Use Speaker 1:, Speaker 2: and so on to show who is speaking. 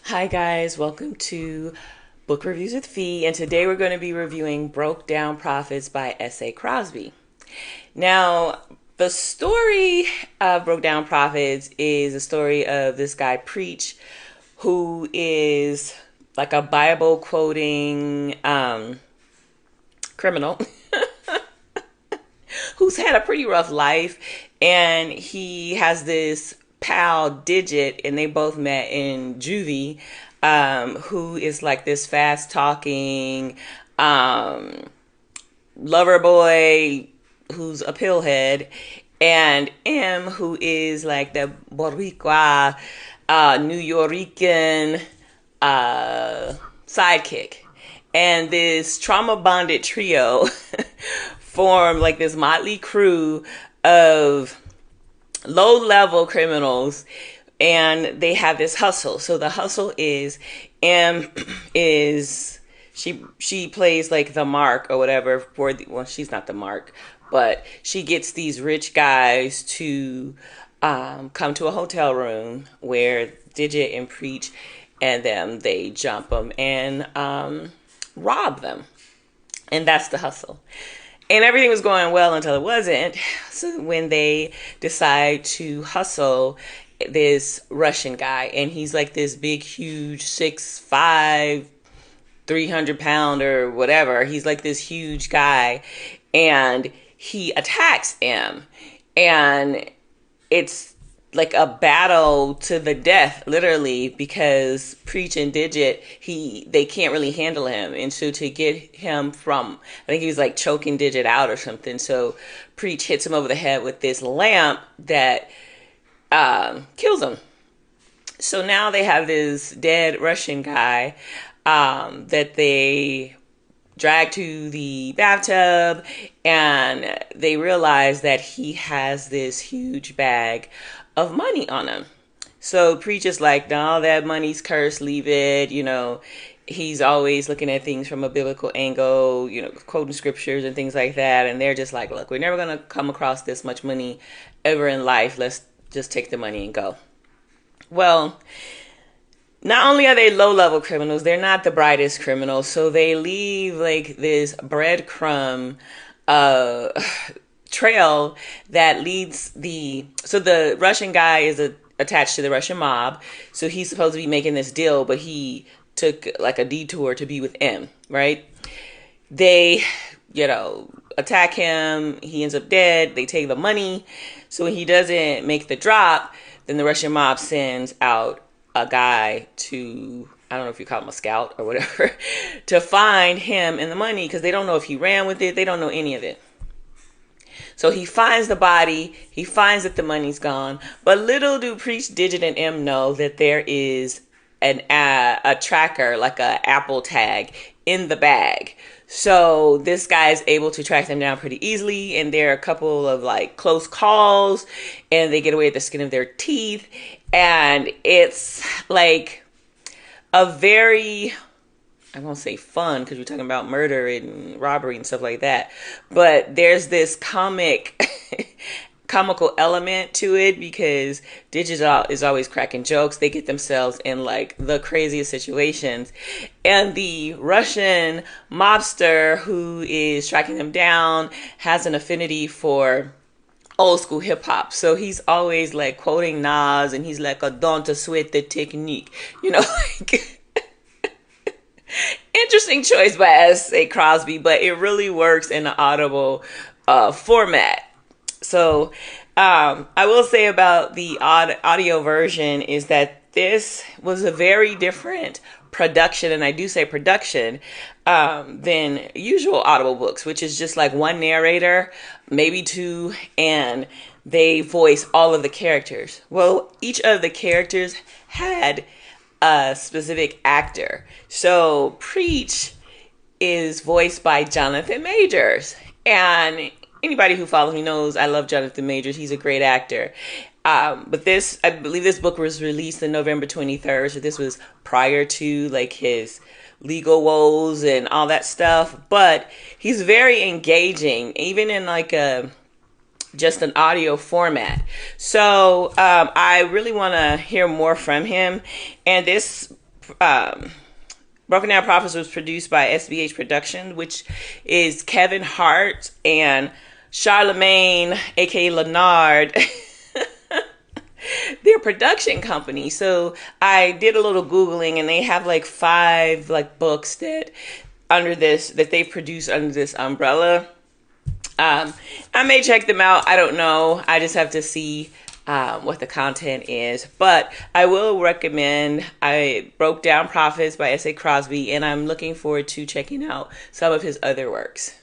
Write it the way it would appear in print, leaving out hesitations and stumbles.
Speaker 1: Hi guys, welcome to Book Reviews with Fee, and today we're going to be reviewing Brokedown Prophets by S.A. Crosby. Now, the story of Brokedown Prophets is a story of this guy Preach, who is like a Bible quoting criminal who's had a pretty rough life, and he has this pal Digit, and they both met in juvie, who is like this fast talking lover boy who's a pillhead, and M, who is like the Boricua New Yorican sidekick. And this trauma bonded trio form like this motley crew of low level criminals, and they have this hustle. So the hustle is M is she plays like the mark or whatever for the, well, she's not the mark, but she gets these rich guys to come to a hotel room where Digit and Preach and them, they jump them and rob them. And that's the hustle. And everything was going well until it wasn't. So when they decide to hustle this Russian guy, and he's like this big, huge, 6'5", 300-pound or whatever. He's like this huge guy, and he attacks him. And it's like a battle to the death, literally, because Preach and Digit, they can't really handle him. And so to get him from, I think he was like choking Digit out or something. So Preach hits him over the head with this lamp that kills him. So now they have this dead Russian guy that they drag to the bathtub, and they realize that he has this huge bag of money on him. So Preach is like, no, that money's cursed, leave it. You know, he's always looking at things from a biblical angle, you know, quoting scriptures and things like that. And they're just like, look, we're never going to come across this much money ever in life. Let's just take the money and go. Well, not only are they low-level criminals, they're not the brightest criminals. So they leave like this breadcrumb trail that leads so the Russian guy is attached to the Russian mob, so he's supposed to be making this deal, but he took like a detour to be with M, right? They, attack him, he ends up dead, they take the money. So when he doesn't make the drop, then the Russian mob sends out a guy to, I don't know if you call him a scout or whatever, to find him and the money, because they don't know if he ran with it, they don't know any of it. So he finds the body, he finds that the money's gone, but little do Preach, Digit, and M know that there is a tracker, like a Apple tag, in the bag. So this guy is able to track them down pretty easily, and there are a couple of like close calls, and they get away with the skin of their teeth, and it's like a very, I won't say fun because we're talking about murder and robbery and stuff like that, but there's this comical element to it because Digit is always cracking jokes. They get themselves in like the craziest situations, and the Russian mobster who is tracking them down has an affinity for old school hip hop. So he's always like quoting Nas, and he's like, don't sweat the technique, like interesting choice by S.A. Crosby, but it really works in an audible format. So I will say about the audio version is that this was a very different production, and I do say production, than usual Audible books, which is just like one narrator, maybe two, and they voice all of the characters. Well, each of the characters had a specific actor. So Preach is voiced by Jonathan Majors, and anybody who follows me knows I love Jonathan Majors. He's a great actor. But I believe this book was released on November 23rd, so this was prior to like his legal woes and all that stuff. But he's very engaging, even in like just an audio format. So I really want to hear more from him. And this Brokedown Prophets was produced by SBH Production, which is Kevin Hart and Charlemagne, aka Leonard, their production company. So I did a little Googling, and they have like 5 like books that they've produced under this umbrella. I may check them out. I don't know. I just have to see what the content is. But I will recommend Brokedown Prophets by S.A. Crosby, and I'm looking forward to checking out some of his other works.